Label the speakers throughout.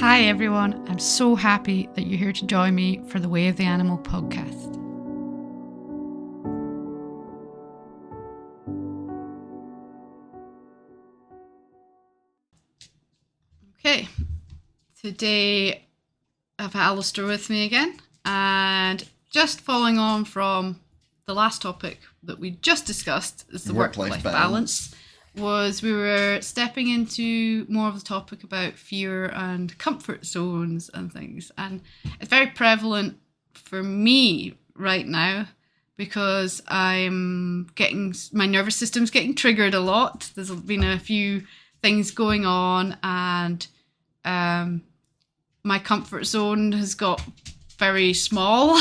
Speaker 1: Hi everyone, I'm so happy that you're here to join me for the Way of the Animal podcast. Okay, today I have Alastair with me again, and just following on from the last topic that we just discussed is the work-life balance. We were stepping into more of the topic about fear and comfort zones and things. And it's very prevalent for me right now because my nervous system's getting triggered a lot. There's been a few things going on, and my comfort zone has got very small.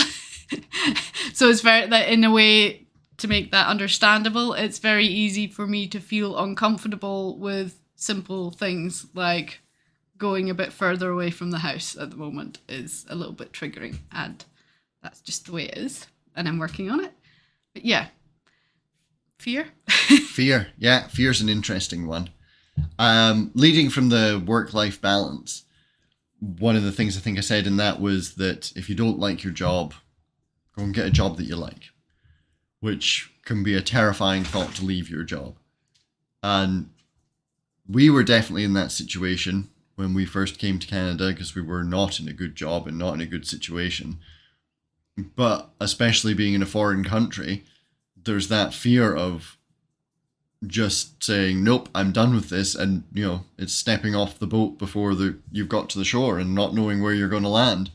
Speaker 1: So it's very, that in a way, to make that understandable, it's very easy for me to feel uncomfortable with simple things like going a bit further away from the house at the moment is a little bit triggering, and that's just the way it is, and I'm working on it. But yeah, fear. Fear's an interesting one. Leading from the work-life balance, one of the things I think I said in that was that if you don't like your job, go and get a job that you like, which can be a terrifying thought to leave your job. And we were definitely in that situation when we first came to Canada because we were not in a good job and not in a good situation. But especially being in a foreign country, there's that fear of just saying, nope, I'm done with this. And, it's stepping off the boat before you've got to the shore and not knowing where you're going to land.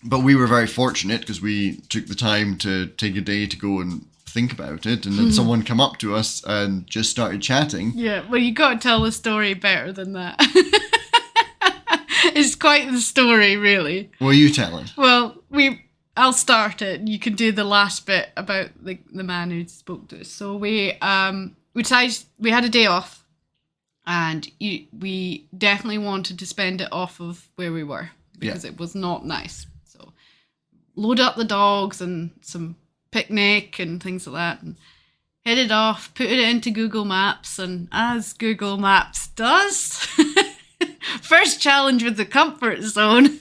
Speaker 1: But we were very fortunate because we took the time to take a day to go and think about it. And then someone come up to us and just started chatting. Yeah, well, you got to tell the story better than that. It's quite the story, really. Well, you tell it. Well, I'll start it. You can do the last bit about the man who spoke to us. So we decided we had a day off, and we definitely wanted to spend it off of where we were because it was not nice. So load up the dogs and some picnic and things like that, and headed off, put it into Google Maps, and as Google Maps does, first challenge with the comfort zone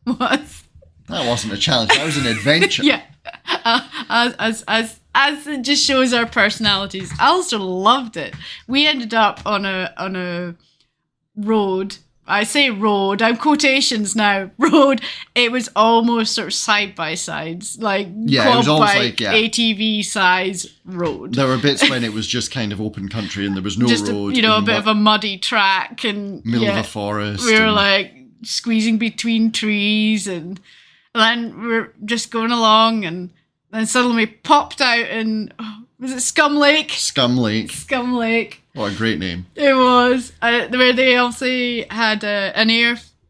Speaker 1: was... That wasn't a challenge, that was an adventure. Yeah. As it just shows our personalities. Alistair loved it. We ended up on a road. I say road, I'm quotations now. Road. It was almost sort of side by sides, like quad it was bike, ATV size road. There were bits when it was just kind of open country and there was no just road. A bit of a muddy track and middle of a forest. We were like squeezing between trees, and then we were just going along, and then suddenly we popped out in, was it Scum Lake? Scum Lake. What a great name. It was. Where they also had an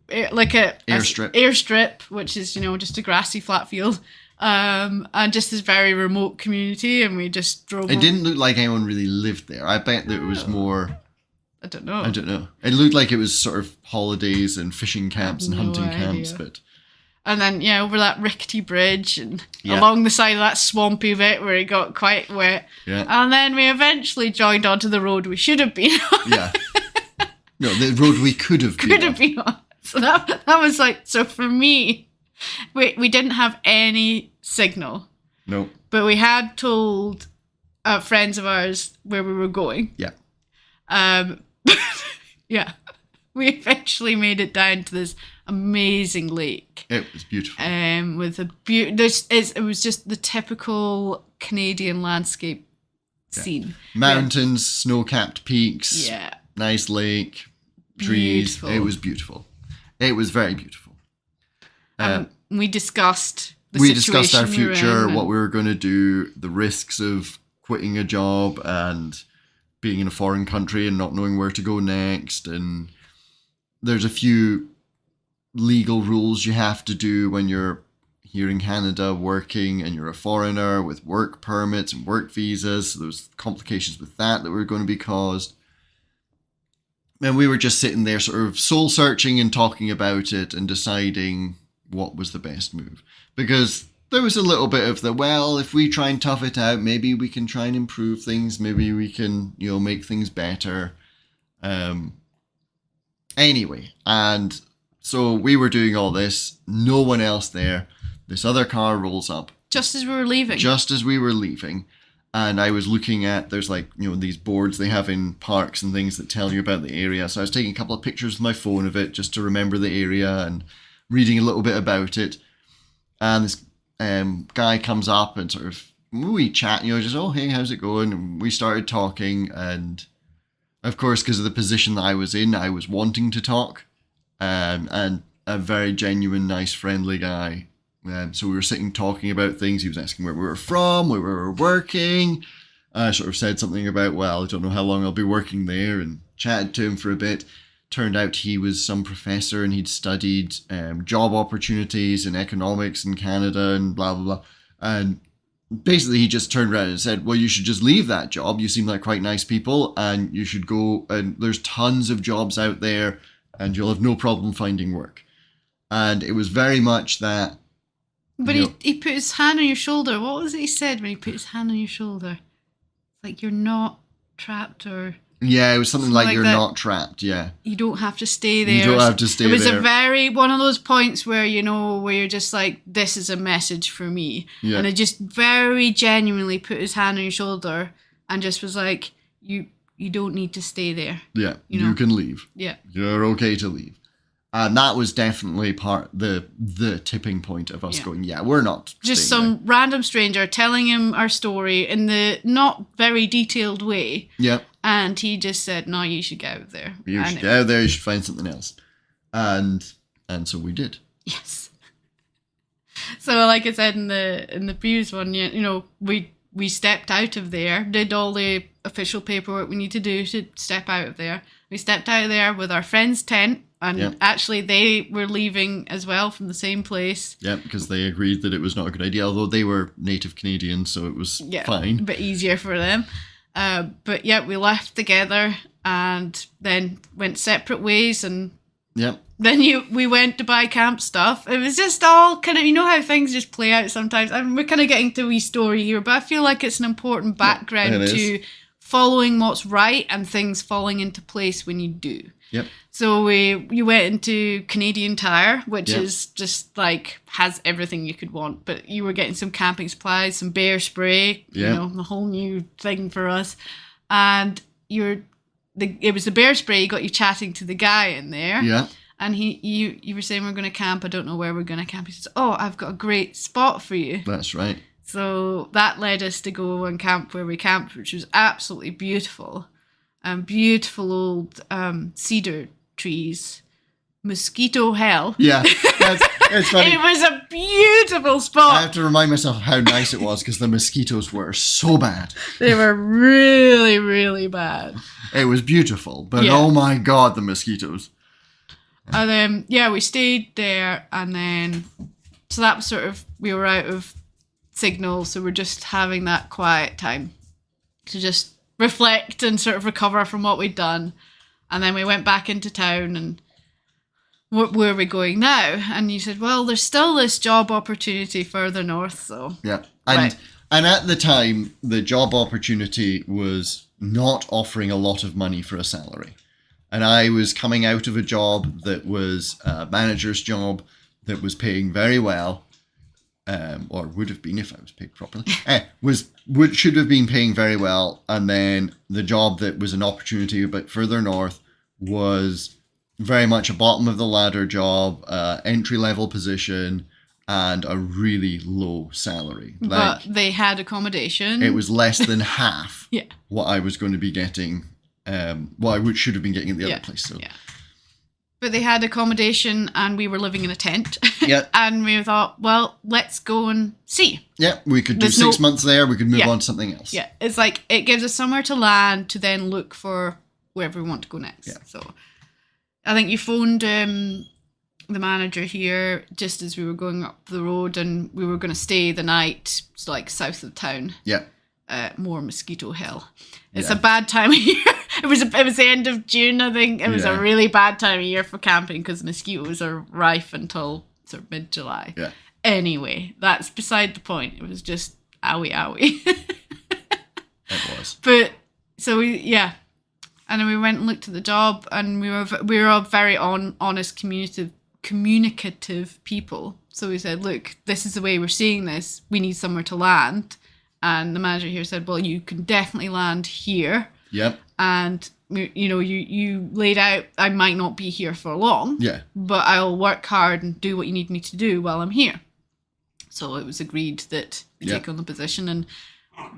Speaker 1: airstrip, which is, just a grassy flat field. And just this very remote community, and we just drove. It didn't look like anyone really lived there. I bet that it was more... I don't know. It looked like it was sort of holidays and fishing camps and hunting camps, but... And then, over that rickety bridge and along the side of that swampy bit where it got quite wet. Yeah. And then we eventually joined onto the road we should have been on. Yeah. No, the road we could have been on. So that was so for me, we didn't have any signal. No. But we had told friends of ours where we were going. Yeah. Yeah. We eventually made it down to this amazing lake. It was beautiful. With it was just the typical Canadian landscape scene. Mountains, snow-capped peaks. Yeah. Nice lake, trees. Beautiful. It was beautiful. It was very beautiful. We discussed our future, what we were going to do, the risks of quitting a job and being in a foreign country and not knowing where to go next, and there's a few legal rules you have to do when you're here in Canada working and you're a foreigner with work permits and work visas. So there's complications with that were going to be caused. And we were just sitting there sort of soul searching and talking about it and deciding what was the best move. Because there was a little bit of if we try and tough it out, maybe we can try and improve things. Maybe we can, make things better.
Speaker 2: Anyway, and so we were doing all this. No one else there. This other car rolls up.
Speaker 1: Just as we were leaving.
Speaker 2: Just as we were leaving. And I was looking at, there's like, these boards they have in parks and things that tell you about the area. So I was taking a couple of pictures with my phone of it just to remember the area and reading a little bit about it. And this guy comes up and sort of, we chat, just, oh, hey, how's it going? And we started talking. And of course, because of the position that I was in, I was wanting to talk. And a very genuine, nice, friendly guy. So we were sitting talking about things. He was asking where we were from, where we were working. I sort of said something about, well, I don't know how long I'll be working there, and chatted to him for a bit. Turned out he was some professor and he'd studied job opportunities in economics in Canada and blah, blah, blah. And basically he just turned around and said, well, you should just leave that job. You seem like quite nice people and you should go, and there's tons of jobs out there and you'll have no problem finding work. And it was very much that.
Speaker 1: But he put his hand on your shoulder. What was it he said when he put his hand on your shoulder? Like, you're not trapped, or...
Speaker 2: Yeah, it was something like you're not trapped, yeah.
Speaker 1: You don't have to stay there.
Speaker 2: You don't have to stay there.
Speaker 1: It was one of those points where, where you're just like, this is a message for me.
Speaker 2: Yeah.
Speaker 1: And it just very genuinely put his hand on your shoulder and just was like, you don't need to stay there.
Speaker 2: Yeah, you can leave.
Speaker 1: Yeah.
Speaker 2: You're okay to leave. And that was definitely the tipping point of us going, we're not
Speaker 1: just some random stranger telling him our story in the not very detailed way.
Speaker 2: Yeah.
Speaker 1: And he just said, no, you should get out of there.
Speaker 2: You should get out of there, you should find something else. And so we did.
Speaker 1: Yes. So like I said in the previous one, we stepped out of there, did all the official paperwork we need to do to step out of there. We stepped out of there with our friend's tent. And actually, they were leaving as well from the same place.
Speaker 2: Yeah, because they agreed that it was not a good idea, although they were native Canadians, so it was fine.
Speaker 1: A bit easier for them. But we left together and then went separate ways. And then we went to buy camp stuff. It was just all kind of, how things just play out sometimes. I mean, we're kind of getting to a wee story here, but I feel like it's an important background to following what's right and things falling into place when you do.
Speaker 2: Yep.
Speaker 1: So you went into Canadian Tire, which is just like has everything you could want. But you were getting some camping supplies, some bear spray, the whole new thing for us. And it was the bear spray got you chatting to the guy in there.
Speaker 2: Yeah.
Speaker 1: And you were saying we're going to camp. I don't know where we're going to camp. He says, "Oh, I've got a great spot for you."
Speaker 2: That's right.
Speaker 1: So that led us to go and camp where we camped, which was absolutely beautiful. Beautiful old cedar trees. Mosquito hell.
Speaker 2: Yeah, it's funny.
Speaker 1: It was a beautiful spot.
Speaker 2: I have to remind myself how nice it was because the mosquitoes were so bad.
Speaker 1: They were really, really bad.
Speaker 2: It was beautiful, but oh my God, the mosquitoes.
Speaker 1: And then, we stayed there, and then, so that was sort of, we were out of signal, so we're just having that quiet time to just reflect and sort of recover from what we'd done. And then we went back into town and where are we going now? And you said, well, there's still this job opportunity further north, so.
Speaker 2: Yeah. And at the time, the job opportunity was not offering a lot of money for a salary. And I was coming out of a job that was a manager's job that was paying very well. Or would have been if I was paid properly, should have been paying very well. And then the job that was an opportunity a bit further north was very much a bottom of the ladder job, entry level position, and a really low salary.
Speaker 1: But they had accommodation.
Speaker 2: It was less than half what I was going to be getting, what I should have been getting at the other place. So. Yeah.
Speaker 1: But they had accommodation and we were living in a tent.
Speaker 2: Yeah.
Speaker 1: And we thought, well, let's go and see.
Speaker 2: Yeah, we could do 6 months there. We could move on to something else.
Speaker 1: Yeah, it's like it gives us somewhere to land to then look for wherever we want to go next.
Speaker 2: Yeah.
Speaker 1: So I think you phoned the manager here just as we were going up the road and we were going to stay the night like south of town.
Speaker 2: Yeah.
Speaker 1: More mosquito hell. It's a bad time of year. It was the end of June, I think. It was a really bad time of year for camping because mosquitoes are rife until sort of mid-July.
Speaker 2: Yeah.
Speaker 1: Anyway, that's beside the point. It was just owie.
Speaker 2: It was.
Speaker 1: But so And then we went and looked at the job, and we were all very honest, communicative people. So we said, look, this is the way we're seeing this. We need somewhere to land. And the manager here said, well, you can definitely land here.
Speaker 2: Yep.
Speaker 1: And, you know, you laid out, I might not be here for long.
Speaker 2: Yeah.
Speaker 1: But I'll work hard and do what you need me to do while I'm here. So it was agreed that we take on the position, and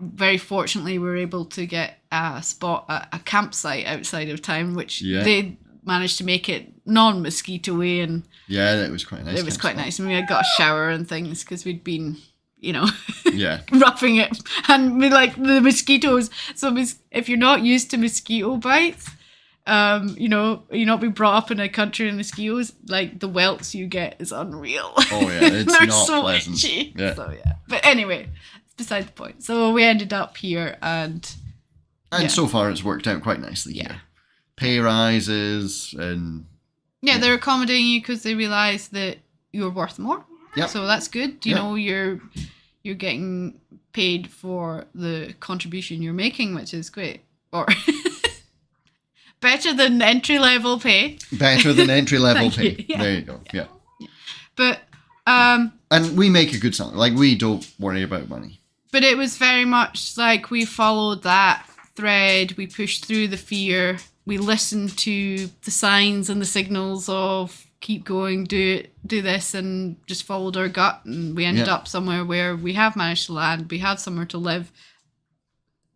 Speaker 1: very fortunately we were able to get a spot, a campsite outside of town, which they managed to make it non-mosquito-y, and
Speaker 2: that was quite nice.
Speaker 1: It was quite nice, and we had got a shower and things because we'd been, you know,
Speaker 2: yeah,
Speaker 1: roughing it, and we like the mosquitoes. So if you're not used to mosquito bites, you know, you're not being brought up in a country of mosquitoes, like the welts you get is unreal.
Speaker 2: Oh yeah, it's
Speaker 1: They're
Speaker 2: not
Speaker 1: so
Speaker 2: pleasant.
Speaker 1: itchy.
Speaker 2: Yeah.
Speaker 1: So yeah, but anyway, it's beside the point. So we ended up here, and
Speaker 2: so far it's worked out quite nicely.
Speaker 1: Yeah.
Speaker 2: Here. Pay rises and
Speaker 1: they're accommodating you because they realise that you're worth more.
Speaker 2: Yeah.
Speaker 1: So that's good. You know, you're getting paid for the contribution you're making, which is great. Or better than entry level pay.
Speaker 2: Better than entry level pay.
Speaker 1: You. Yeah.
Speaker 2: There you go. Yeah.
Speaker 1: But
Speaker 2: and we make a good salary. Like, we don't worry about money.
Speaker 1: But it was very much like we followed that thread. We pushed through the fear. We listened to the signs and the signals of keep going, do this, and just followed our gut. And we ended up somewhere where we have managed to land. We have somewhere to live.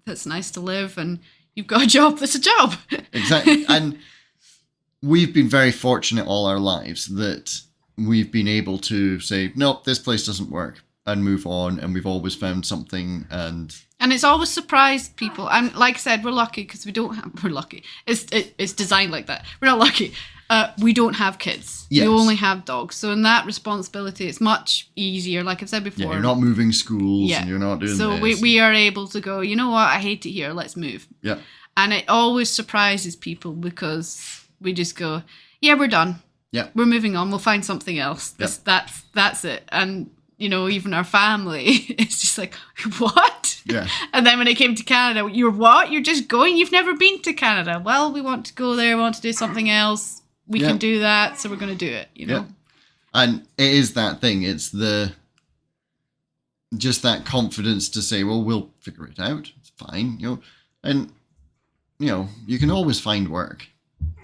Speaker 1: That's nice to live, and you've got a job that's a job.
Speaker 2: Exactly. And we've been very fortunate all our lives that we've been able to say, nope, this place doesn't work, and move on. And we've always found something. And
Speaker 1: it's always surprised people. And like I said, we're lucky because we're lucky. It's designed like that. We're not lucky. We don't have kids.
Speaker 2: Yes.
Speaker 1: We only have dogs. So in that responsibility, it's much easier. Like I've said before.
Speaker 2: Yeah, you're not moving schools and you're not doing
Speaker 1: so
Speaker 2: this.
Speaker 1: we are able to go, you know what, I hate it here, let's move.
Speaker 2: Yeah.
Speaker 1: And it always surprises people because we just go, yeah, we're done.
Speaker 2: Yeah.
Speaker 1: We're moving on. We'll find something else. That's it. And, you know, even our family, it's just like, what?
Speaker 2: Yeah.
Speaker 1: And then when it came to Canada, you're what? You're just going? You've never been to Canada. Well, we want to go there. We want to do something else. We can do that. So we're going to do it, you know?
Speaker 2: Yeah. And it is that thing. It's just that confidence to say, well, we'll figure it out. It's fine, you know. And, you know, you can always find work.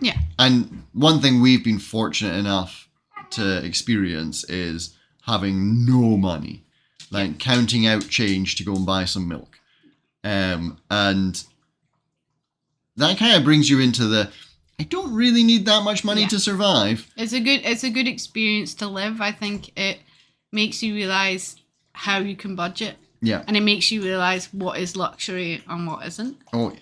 Speaker 1: Yeah.
Speaker 2: And one thing we've been fortunate enough to experience is having no money, like counting out change to go and buy some milk. And that kind of brings you into I don't really need that much money to survive.
Speaker 1: It's a good experience to live. I think it makes you realise how you can budget.
Speaker 2: Yeah.
Speaker 1: And it makes you realise what is luxury and what isn't.
Speaker 2: Oh, yeah.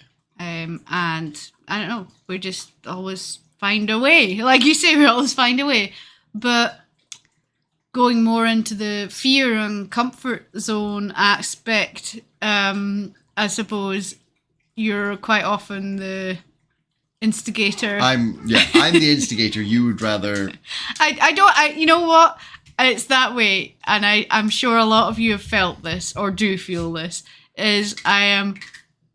Speaker 1: And I don't know, we just always find a way. Like you say, we always find a way. But going more into the fear and comfort zone aspect, I suppose you're quite often the instigator.
Speaker 2: I'm the instigator. You would rather...
Speaker 1: you know what? It's that way. And I'm sure a lot of you have felt this or do feel this, is I am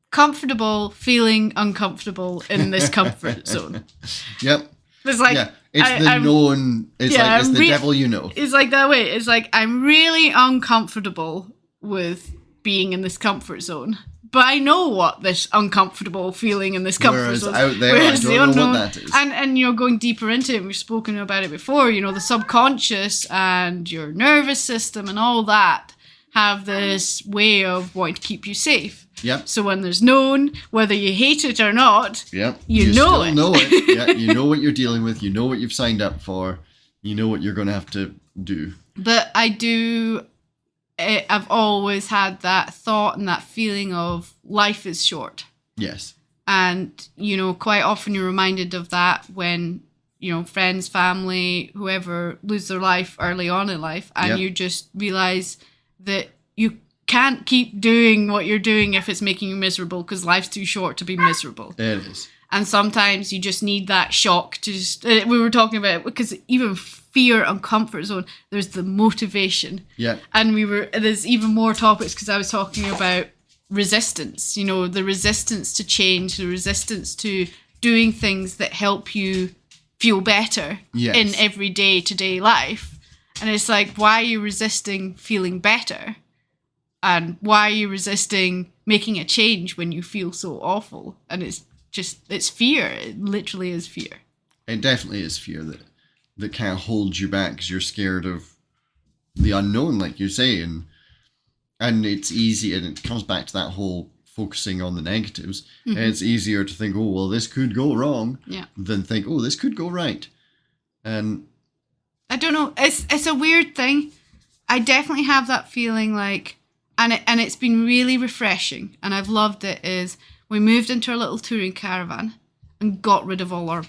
Speaker 1: comfortable feeling uncomfortable in this comfort zone.
Speaker 2: Yep.
Speaker 1: It's like...
Speaker 2: Yeah. It's the known... It's like it's the devil you know.
Speaker 1: It's like that way. It's like I'm really uncomfortable with being in this comfort zone. But I know what this uncomfortable feeling in this comfort zone is.
Speaker 2: Whereas out there, I don't know what that is.
Speaker 1: And you know, going deeper into it, we've spoken about it before, you know, the subconscious and your nervous system and all that have this way of wanting to keep you safe.
Speaker 2: Yep.
Speaker 1: So when there's known, whether you hate it or not,
Speaker 2: yep.
Speaker 1: you know
Speaker 2: still
Speaker 1: it.
Speaker 2: know it. Yeah, you know what you're dealing with. You know what you've signed up for. You know what you're going to have to do.
Speaker 1: But I've always had that thought and that feeling of life is short.
Speaker 2: Yes.
Speaker 1: And, you know, quite often you're reminded of that when, you know, friends, family, whoever lose their life early on in life. And you just realise that you can't keep doing what you're doing if it's making you miserable because life's too short to be miserable.
Speaker 2: It is.
Speaker 1: And sometimes you just need that shock to just... we were talking about it because even fear and comfort zone, there's the motivation.
Speaker 2: Yeah.
Speaker 1: And there's even more topics because I was talking about resistance, the resistance to change, the resistance to doing things that help you feel better in everyday to-day life. And it's like, why are you resisting feeling better? And why are you resisting making a change when you feel so awful? And it's fear. It literally is fear.
Speaker 2: It definitely is fear that kind of holds you back because you're scared of the unknown, like you say. And it's easy, and it comes back to that whole focusing on the negatives. Mm-hmm. And it's easier to think, oh, well, this could go wrong, than think, oh, this could go right. And
Speaker 1: I don't know. It's a weird thing. I definitely have that feeling like, and it's been really refreshing, and I've loved it, is we moved into our little touring caravan and got rid of all our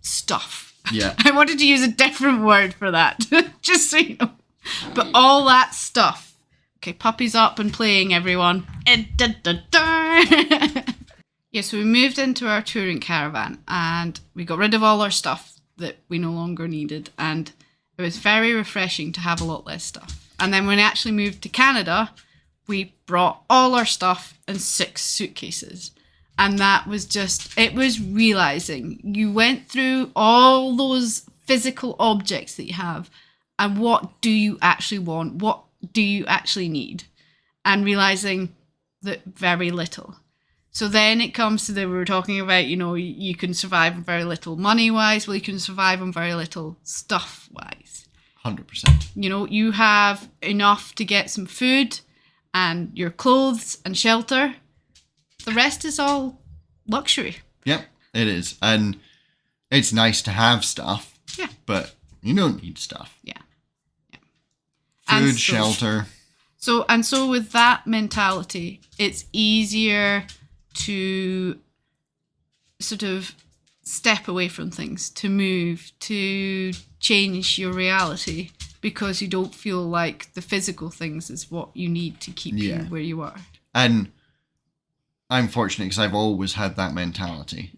Speaker 1: stuff.
Speaker 2: Yeah.
Speaker 1: I wanted to use a different word for that, just so you know. But all that stuff. Okay, puppies up and playing, everyone. Yeah, so we moved into our touring caravan and we got rid of all our stuff that we no longer needed, and it was very refreshing to have a lot less stuff. And then when we actually moved to Canada, we brought all our stuff in 6 suitcases. And that was it was realizing you went through all those physical objects that you have, and what do you actually want? What do you actually need? And realizing that very little. So then it comes to we were talking about, you can survive on very little money-wise. Well, you can survive on very little stuff-wise.
Speaker 2: 100%.
Speaker 1: You have enough to get some food and your clothes and shelter. The rest is all luxury.
Speaker 2: Yep, it is. And it's nice to have stuff.
Speaker 1: Yeah.
Speaker 2: But you don't need stuff.
Speaker 1: Yeah.
Speaker 2: Food, shelter.
Speaker 1: So with that mentality, it's easier to sort of step away from things, to move, to change your reality, because you don't feel like the physical things is what you need to keep you where you are.
Speaker 2: And I'm fortunate because I've always had that mentality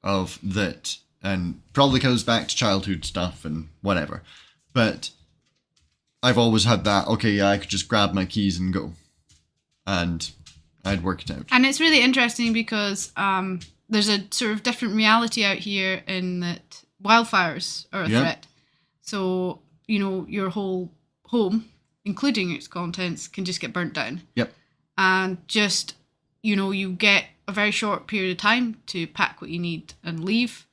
Speaker 2: of that, and probably goes back to childhood stuff and whatever. But I've always had that, I could just grab my keys and go. And I'd work it out. And
Speaker 1: it's really interesting because there's a sort of different reality out here in that wildfires are a threat. So, your whole home, including its contents, can just get burnt down.
Speaker 2: Yep.
Speaker 1: And just, you get a very short period of time to pack what you need and leave.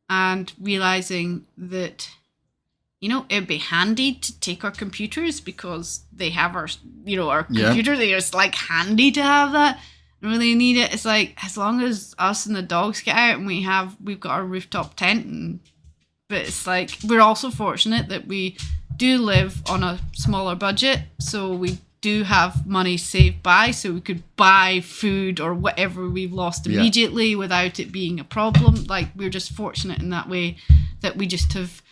Speaker 1: And realizing that, it'd be handy to take our computers because they have our computer. They're just like handy to have that. I really need it. It's like, as long as us and the dogs get out and we've got our rooftop tent, but it's like, we're also fortunate that we do live on a smaller budget. So we do have money saved by, so we could buy food or whatever we've lost immediately without it being a problem. Like, we're just fortunate in that way that we just have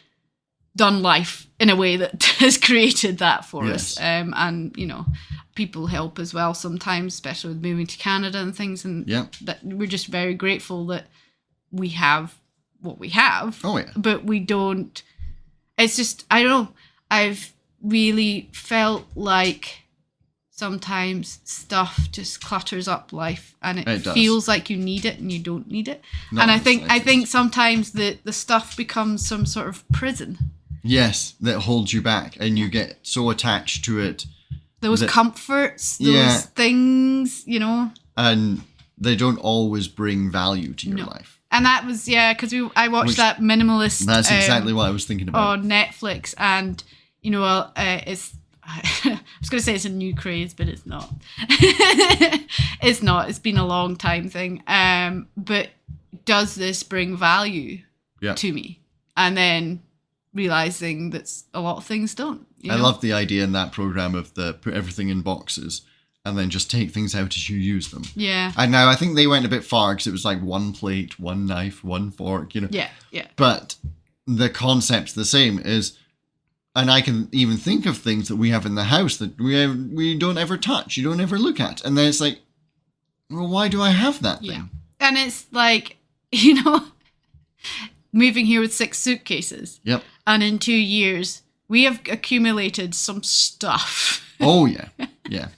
Speaker 1: done life in a way that has created that for us. And, people help as well sometimes, especially with moving to Canada and things. And that we're just very grateful that we have what we have.
Speaker 2: Oh, yeah.
Speaker 1: But we don't, it's just, I don't know, I've really felt like sometimes stuff just clutters up life, and it feels like you need it and you don't need it. And I think sometimes the stuff becomes some sort of prison.
Speaker 2: Yes, that holds you back, and you get so attached to it.
Speaker 1: Those comforts, those things,
Speaker 2: And they don't always bring value to your life.
Speaker 1: And that was, because I watched that minimalist.
Speaker 2: That's exactly what I was thinking about.
Speaker 1: On Netflix, and, it's, I was going to say it's a new craze, but it's not. It's not. It's been a long time thing. But does this bring value to me? And then realizing that a lot of things don't.
Speaker 2: I love the idea in that program of put everything in boxes and then just take things out as you use them.
Speaker 1: Yeah.
Speaker 2: And now I think they went a bit far because it was like one plate, one knife, one fork,
Speaker 1: Yeah.
Speaker 2: But the concept's the same. And I can even think of things that we have in the house that we don't ever touch, you don't ever look at. And then it's like, well, why do I have that thing?
Speaker 1: Yeah. And it's like, moving here with 6 suitcases.
Speaker 2: Yep.
Speaker 1: And in 2 years, we have accumulated some stuff.
Speaker 2: Oh, yeah. Yeah.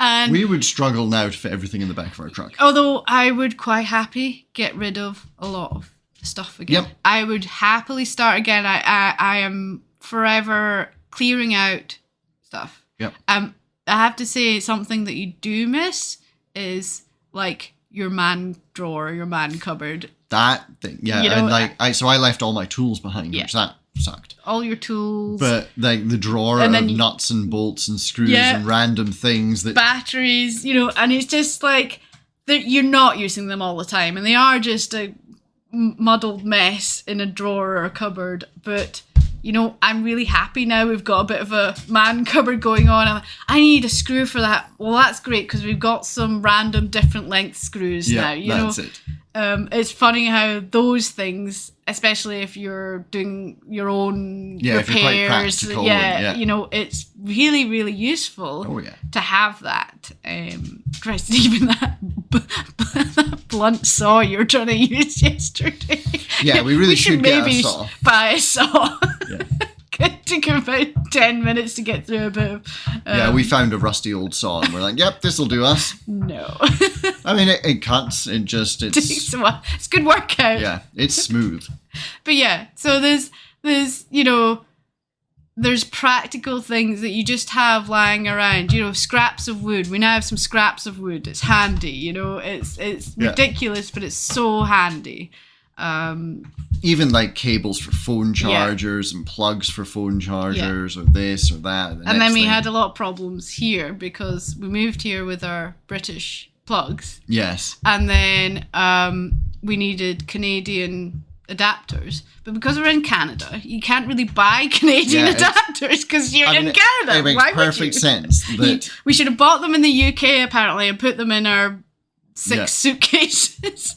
Speaker 1: And
Speaker 2: We would struggle now to fit everything in the back of our truck.
Speaker 1: although I would quite happy get rid of a lot of the stuff again.
Speaker 2: Yep.
Speaker 1: I would happily start again. I am forever clearing out stuff.
Speaker 2: Yep.
Speaker 1: I have to say something that you do miss is like your man drawer, your man cupboard.
Speaker 2: That thing, yeah.
Speaker 1: You know,
Speaker 2: and like, I left all my tools behind,
Speaker 1: Yeah.
Speaker 2: which that sucked.
Speaker 1: All your tools.
Speaker 2: But like the drawer
Speaker 1: And
Speaker 2: of
Speaker 1: then
Speaker 2: nuts and bolts and screws
Speaker 1: Yeah.
Speaker 2: and random things that
Speaker 1: batteries, and it's just like that you're not using them all the time, and they are just a muddled mess in a drawer or a cupboard. But I'm really happy now we've got a bit of a man cupboard going on. I need a screw for that. Well, that's great because we've got some random different length screws now.
Speaker 2: that's it.
Speaker 1: It's funny how those things, especially if you're doing your own
Speaker 2: If you're quite
Speaker 1: repairs,
Speaker 2: practical and,
Speaker 1: it's really, really useful
Speaker 2: Oh yeah.
Speaker 1: to have that. Christ, even that blunt saw you were trying to use yesterday.
Speaker 2: Yeah, we really should get a
Speaker 1: maybe
Speaker 2: saw.
Speaker 1: buy a saw.
Speaker 2: Yeah.
Speaker 1: It took about 10 minutes to get through a bit of...
Speaker 2: We found a rusty old saw and we're like, yep, this'll do us.
Speaker 1: No.
Speaker 2: I mean, it cuts. It's
Speaker 1: Takes a while. It's good workout.
Speaker 2: yeah, it's smooth.
Speaker 1: But yeah, so there's there's practical things that you just have lying around. Scraps of wood. We now have some scraps of wood. It's handy. It's ridiculous, but it's so handy.
Speaker 2: Even like cables for phone chargers and plugs for phone chargers or this or that.
Speaker 1: And then we had a lot of problems here because we moved here with our British plugs.
Speaker 2: Yes.
Speaker 1: And then we needed Canadian adapters. But because we're in Canada, you can't really buy Canadian adapters because you're in Canada.
Speaker 2: It makes
Speaker 1: Why would
Speaker 2: perfect
Speaker 1: you?
Speaker 2: sense. That
Speaker 1: We should have bought them in the UK apparently and put them in our 6 suitcases.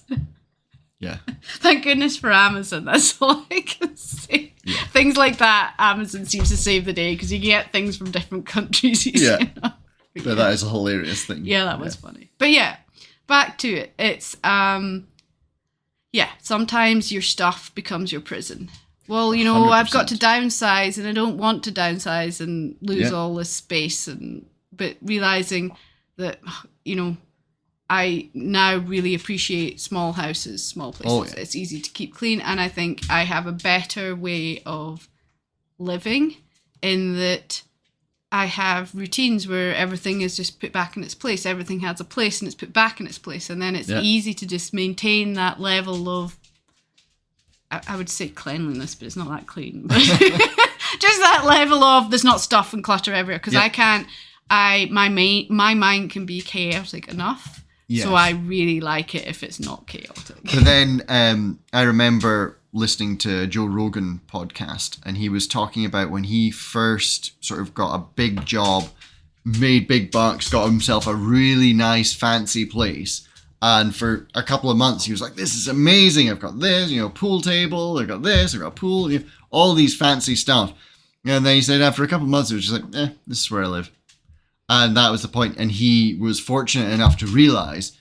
Speaker 2: Yeah.
Speaker 1: Thank goodness for Amazon. That's all I can say.
Speaker 2: Yeah.
Speaker 1: Things like that, Amazon seems to save the day because you get things from different countries.
Speaker 2: Yeah. But that is a hilarious thing.
Speaker 1: Yeah, that was funny. But yeah, back to it. It's sometimes your stuff becomes your prison. Well, 100%. I've got to downsize and I don't want to downsize and lose all this space but realizing that I now really appreciate small houses, small places.
Speaker 2: Oh, yeah.
Speaker 1: It's easy to keep clean, and I think I have a better way of living in that I have routines where everything is just put back in its place. Everything has a place and it's put back in its place, and then it's easy to just maintain that level of, I would say cleanliness, but it's not that clean. But just that level of there's not stuff and clutter everywhere because I can't. My mind can be chaotic enough.
Speaker 2: Yes.
Speaker 1: So I really like it if it's not chaotic.
Speaker 2: But then I remember listening to a Joe Rogan podcast, and he was talking about when he first sort of got a big job, made big bucks, got himself a really nice fancy place. And for a couple of months, he was like, this is amazing. I've got this, pool table. I've got this, I've got a pool, all these fancy stuff. And then he said after a couple of months, it was just like, this is where I live. And that was the point. And he was fortunate enough to realize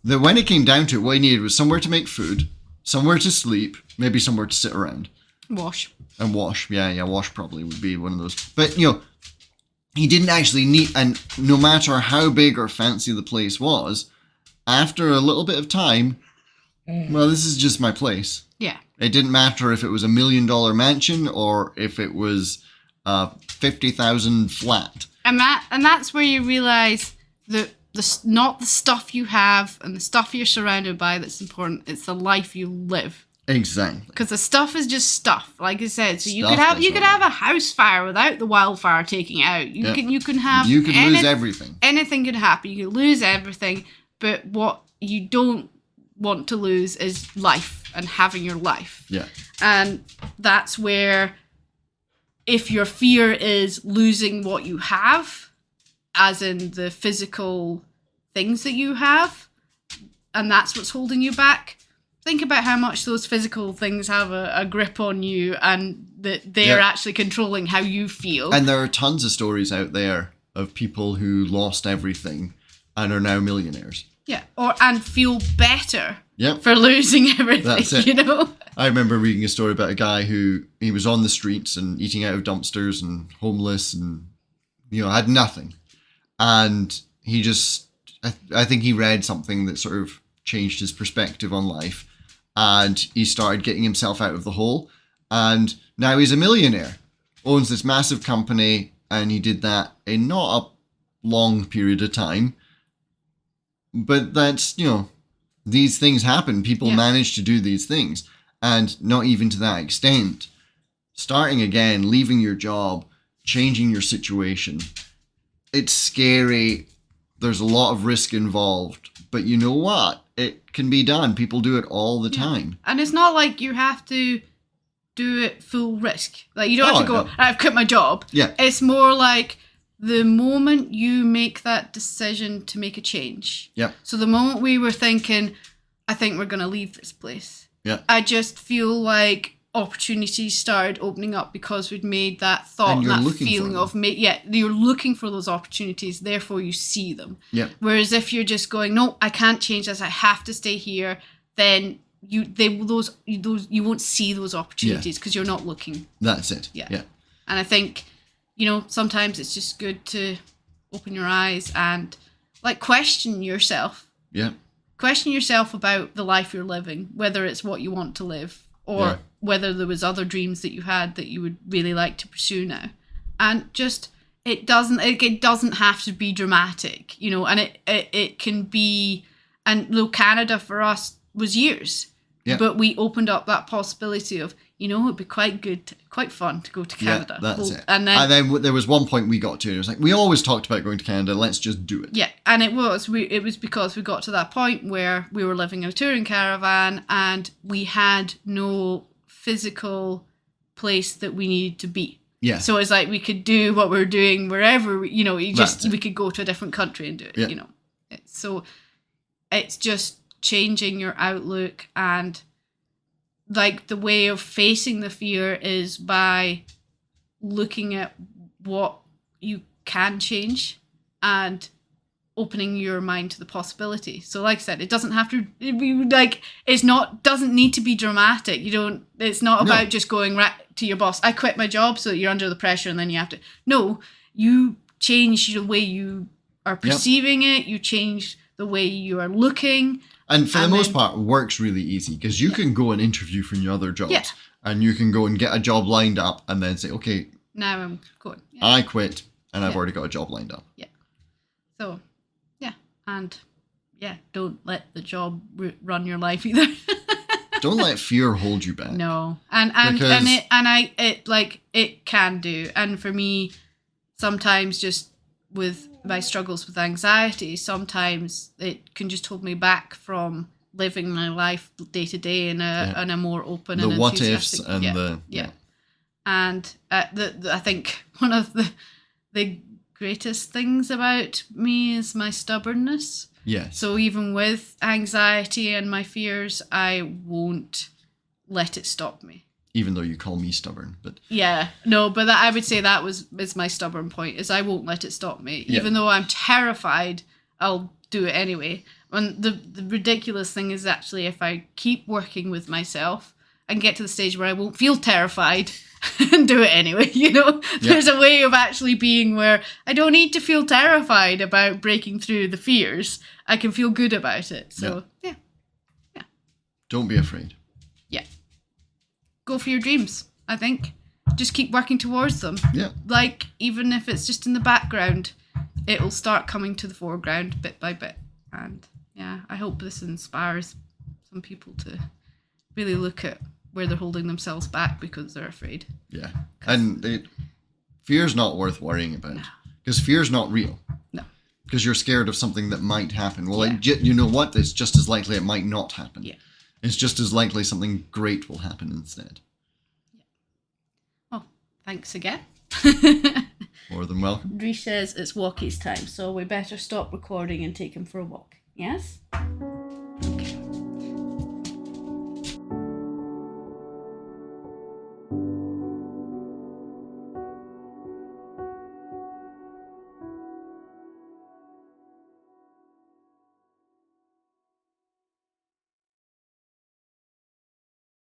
Speaker 2: that when it came down to it, what he needed was somewhere to make food, somewhere to sleep, maybe somewhere to sit around.
Speaker 1: Wash.
Speaker 2: And wash. Yeah, wash probably would be one of those. But, he didn't actually need, and no matter how big or fancy the place was, after a little bit of time, well, this is just my place.
Speaker 1: Yeah.
Speaker 2: It didn't matter if it was $1 million mansion or if it was a 50,000 flat.
Speaker 1: And that's where you realize that not the stuff you have and the stuff you're surrounded by that's important. It's the life you live.
Speaker 2: Exactly.
Speaker 1: Because the stuff is just stuff, like I said. So you
Speaker 2: Stuff
Speaker 1: could have a house fire without the wildfire taking it out. You could
Speaker 2: lose everything.
Speaker 1: Anything could happen. You could lose everything. But what you don't want to lose is life and having your life.
Speaker 2: Yeah.
Speaker 1: And that's where, if your fear is losing what you have, as in the physical things that you have, and that's what's holding you back, think about how much those physical things have a grip on you and that they're actually controlling how you feel.
Speaker 2: And there are tons of stories out there of people who lost everything and are now millionaires.
Speaker 1: Yeah, and feel better
Speaker 2: Yep.
Speaker 1: for losing everything,
Speaker 2: That's it.
Speaker 1: you know?
Speaker 2: I remember reading a story about a guy who, he was on the streets and eating out of dumpsters and homeless and, had nothing. And he just, I think he read something that sort of changed his perspective on life, and he started getting himself out of the hole, and now he's a millionaire, owns this massive company, and he did that in not a long period of time. But that's, these things happen. People manage to do these things, and not even to that extent. Starting again, leaving your job, changing your situation. It's scary. There's a lot of risk involved, but you know what? It can be done. People do it all the time.
Speaker 1: And it's not like you have to do it full risk. Like, you don't have to go, I've quit my job.
Speaker 2: Yeah.
Speaker 1: It's more like the moment you make that decision to make a change.
Speaker 2: Yeah.
Speaker 1: So the moment we were thinking, I think we're going to leave this place.
Speaker 2: Yeah.
Speaker 1: I just feel like opportunities started opening up because we'd made that thought and that feeling of you're looking for those opportunities, therefore you see them.
Speaker 2: Yeah.
Speaker 1: Whereas if you're just going, no, I can't change this, I have to stay here, then you won't see those opportunities because you're not looking.
Speaker 2: That's it.
Speaker 1: Yeah.
Speaker 2: Yeah.
Speaker 1: And I think, sometimes it's just good to open your eyes and question yourself.
Speaker 2: Yeah.
Speaker 1: Question yourself about the life you're living, whether it's what you want to live or whether there was other dreams that you had that you would really like to pursue now. And just, it doesn't have to be dramatic, and it can be, and Canada for us was years, but we opened up that possibility of, it'd be quite fun to go to Canada.
Speaker 2: Yeah, that's it.
Speaker 1: And then
Speaker 2: there was one point we got to, and it was like, we always talked about going to Canada, let's just do it.
Speaker 1: Yeah, and it was because we got to that point where we were living in a touring caravan and we had no physical place that we needed to be.
Speaker 2: Yeah.
Speaker 1: So it's like we could do what we're doing wherever, we could go to a different country and do it, So it's just changing your outlook, and the way of facing the fear is by looking at what you can change and opening your mind to the possibility. So like I said, it doesn't have to be doesn't need to be dramatic. It's not about just going right to your boss, I quit my job, so you're under the pressure and then you have to. No, you change the way you are perceiving it, you change the way you are looking.
Speaker 2: And for the most part, work's really easy because you can go and interview for your other jobs and you can go and get a job lined up and then say, okay,
Speaker 1: now I'm going. Yeah.
Speaker 2: I quit and I've already got a job lined up.
Speaker 1: Yeah. So, and don't let the job run your life either.
Speaker 2: Don't let fear hold you back.
Speaker 1: No, it can do. And for me, sometimes just with my struggles with anxiety, sometimes it can just hold me back from living my life day to day in a more open and enthusiastic.
Speaker 2: The what ifs and
Speaker 1: And I think one of the greatest things about me is my stubbornness.
Speaker 2: Yes.
Speaker 1: So even with anxiety and my fears, I won't let it stop me.
Speaker 2: Even though you call me stubborn, but
Speaker 1: but I would say that is my stubborn point, is I won't let it stop me. Even though I'm terrified, I'll do it anyway. And the ridiculous thing is actually if I keep working with myself and get to the stage where I won't feel terrified and do it anyway, there's a way of actually being where I don't need to feel terrified about breaking through the fears. I can feel good about it. So yeah.
Speaker 2: Don't be afraid.
Speaker 1: Yeah. Go for your dreams, I think. Just keep working towards them.
Speaker 2: Yeah.
Speaker 1: Even if it's just in the background, it will start coming to the foreground bit by bit. And I hope this inspires some people to really look at where they're holding themselves back because they're afraid.
Speaker 2: Yeah. And fear's not worth worrying about. Because fear's not real.
Speaker 1: No.
Speaker 2: Because you're scared of something that might happen. Well, you know what? It's just as likely it might not happen.
Speaker 1: Yeah.
Speaker 2: It's just as likely something great will happen instead.
Speaker 1: Yeah. Well, thanks again.
Speaker 2: More than welcome.
Speaker 1: Dries says it's walkie's time, so we better stop recording and take him for a walk. Yes?